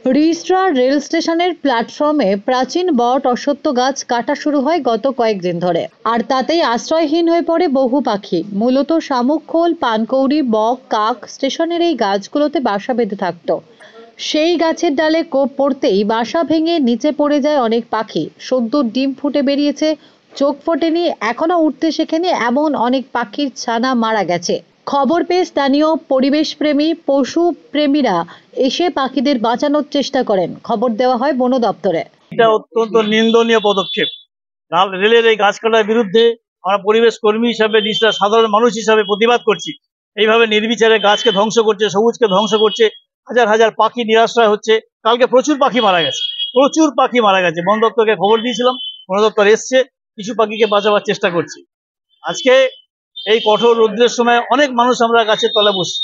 Rishra rail স্টেশনের প্ল্যাটফর্মে প্রাচীন বট অশ্বত্থ গাছ কাটা শুরু হয় গত কয়েকদিন ধরে, আর তাতেই আশ্রয়হীন হয়ে পড়ে বহু পাখি। মূলত শামুক খোল, পানকৌড়ি, বক, কাক স্টেশনের এই গাছগুলোতে বাসা বেঁধে থাকতো। সেই গাছের ডালে কোপ পড়তেই বাসা ভেঙে নিচে পড়ে যায় অনেক পাখি। সদ্য ডিম ফুটে বেরিয়েছে, চোখ ফোটেনি, এখনো উঠতে শেখেনি এমন অনেক পাখির ছানা মারা গেছে। খবর পেয়ে স্থানীয় পরিবেশপ্রেমী, পশু প্রেমীরা এসে পাখিদের বাঁচানোর চেষ্টা করেন। খবর দেওয়া হয় বন দপ্তরে। এটা অত্যন্ত নিন্দনীয় পদক্ষেপ। রেলের এই গাছ কাটার বিরুদ্ধে আমরা পরিবেশ কর্মী হিসাবে, সাধারণ মানুষ হিসাবে প্রতিবাদ করছি। এইভাবে নির্বিচারে গাছকে ধ্বংস করছে, সবুজকে ধ্বংস করছে, হাজার হাজার পাখি নিরাশ্রয় হচ্ছে। কালকে প্রচুর পাখি মারা গেছে, বন দপ্তরকে খবর দিয়েছিলাম, বন দপ্তর এসছে, কিছু পাখিকে বাঁচাবার চেষ্টা করছে। আজকে এই কঠোর রৌদ্রের সময় অনেক মানুষ আমরা গাছের তলায় বসছি।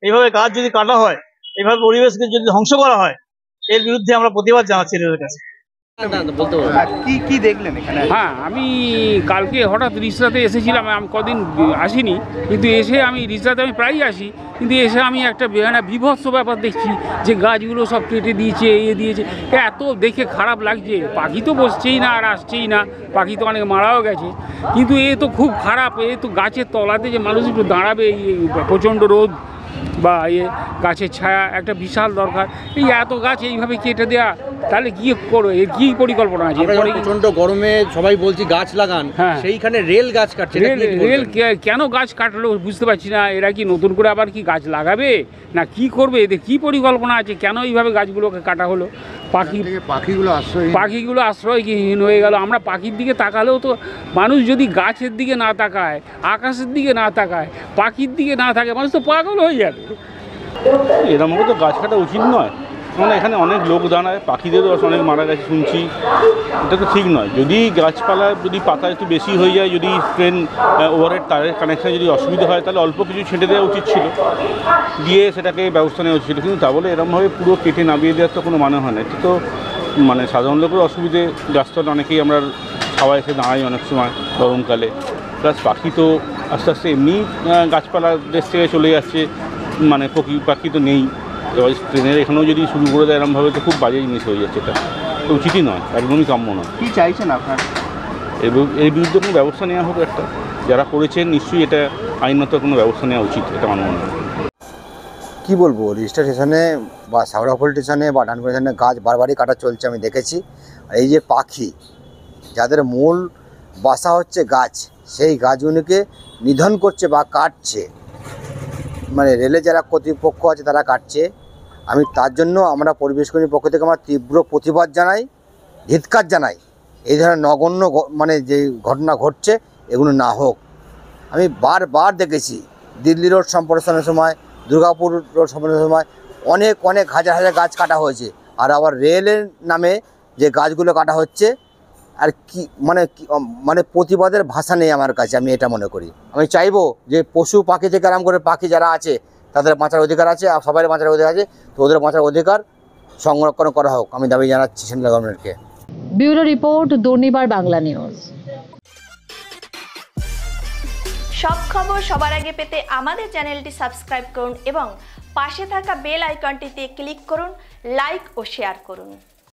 এইভাবে গাছ যদি কাটা হয়, এইভাবে পরিবেশকে যদি ধ্বংস করা হয়, এর বিরুদ্ধে আমরা প্রতিবাদ জানাচ্ছি রেলের কাছে। কি দেখলেন এখানে? হ্যাঁ, আমি কালকে হঠাৎ রিষড়াতে এসেছিলাম, আমি কদিন আসিনি, কিন্তু এসে আমি রিষড়াতে প্রায়ই আসি, কিন্তু এসে আমি একটা বিভৎস ব্যাপার দেখছি যে গাছগুলো সব কেটে দিয়েছে, দিয়েছে। এত দেখে খারাপ লাগছে। পাখি তো বসছেই না আর আসছেই না, পাখি তো অনেক মারাও গেছে, কিন্তু এ তো খুব খারাপ। এ তো গাছের তলাতে যে মানুষ একটু দাঁড়াবে, এই প্রচণ্ড রোদ বা গাছের ছায়া একটা বিশাল দরকার। এই এত গাছ এইভাবে কেটে দেওয়া, তাহলে কি করো? এর কি পরিকল্পনা আছে? প্রচন্ড গরমে সবাই বলছি গাছ লাগান, সেইখানে রেল গাছ কাটছে। রেল কেন গাছ কাটলো বুঝতে পারছি না। এরা কি নতুন করে আবার কি গাছ লাগাবে না কি করবে? এদের কি পরিকল্পনা আছে? কেন এইভাবে গাছগুলোকে কাটা হলো? পাখিগুলো আশ্রয়হীন হয়ে গেল। আমরা পাখির দিকে তাকালেও তো, মানুষ যদি গাছের দিকে না তাকায়, আকাশের দিকে না তাকায়, পাখির দিকে না থাকে, মানুষ তো পাগল হয়ে যাবে। এরকম তো গাছ কাটা উচিত নয়। মানে এখানে অনেক লোক দাঁড়ায়, পাখিদেরও অনেক মারা গেছে শুনছি। এটা তো ঠিক নয়। যদি গাছপালা, যদি পাতা একটু বেশি হয়ে যায়, যদি ট্রেন ওভারহেড তারের কানেকশানে যদি অসুবিধা হয়, তাহলে অল্প কিছু ছেঁটে দেওয়া উচিত ছিল, দিয়ে সেটাকে ব্যবস্থা নেওয়া উচিত ছিল। কিন্তু তা বলে এরকমভাবে পুরো কেটে নামিয়ে দেওয়ার তো কোনো মানে হয় না। এটা তো মানে সাধারণ লোকের অসুবিধে। গাছটা অনেকেই আমরা হাওয়া এসে দাঁড়াই অনেক সময় গরমকালে, প্লাস পাখি তো আস্তে আস্তে এমনি গাছপালা দেশ থেকে চলে যাচ্ছে, মানে পাখি তো নেই। এবার ট্রেনের এখানেও যদি শুরু করে দেয় এরকমভাবে, তো খুব বাজে জিনিস হয়ে যাচ্ছে। এটা তো উচিতই নয়, একদমই কাম্য নয়। কী চাইছেন আপনার? এর বিরুদ্ধে কোনো ব্যবস্থা নেওয়া হোক একটা। যারা করেছেন নিশ্চয়ই এটা আইনত কোনো ব্যবস্থা নেওয়া উচিত, এটা আমার মনে হয়। কী বলবো, রিষড়া স্টেশনে বা সাউরাফল স্টেশনে বা ডানকুনি স্টেশনে গাছ বারবারই কাটা চলছে, আমি দেখেছি। আর এই যে পাখি, যাদের মূল বাসা হচ্ছে গাছ, সেই গাছগুলোকে নিধন করছে বা কাটছে, মানে রেলে যারা কর্তৃপক্ষ আছে তারা কাটছে। আমি তার জন্য আমরা পরিবেশ কর্মীর পক্ষ থেকে আমরা তীব্র প্রতিবাদ জানাই, ধিক্কার জানাই। এই ধরনের নগণ্য মানে যে ঘটনা ঘটছে, এগুলো না হোক। আমি বারবার দেখেছি দিল্লি রোড সম্প্রসারণের সময়, দুর্গাপুর রোড সম্প্রসারণের সময় অনেক হাজার হাজার গাছ কাটা হয়েছে। আর আবার রেলের নামে যে গাছগুলো কাটা হচ্ছে, আর কি মানে প্রতিবাদের ভাষা নেই আমার কাছে। আমি এটা মনে করি, আমি চাইবো যে পশু পাখি থেকে আরাম করে পাখি যারা আছে তাদের বাঁচার অধিকার আছে, আর সবাই বাঁচার অধিকার আছে, তো ওদের বাঁচার অধিকার সংরক্ষণ করা হোক, আমি দাবি জানাচ্ছি সেন্ট্রাল গভর্নমেন্টকে। Bureau report, Durnibar Bangla news. সব খবর সবার আগে পেতে আমাদের চ্যানেলটি সাবস্ক্রাইব করুন এবং পাশে থাকা বেল আইকনটিতে ক্লিক করুন, লাইক ও শেয়ার করুন।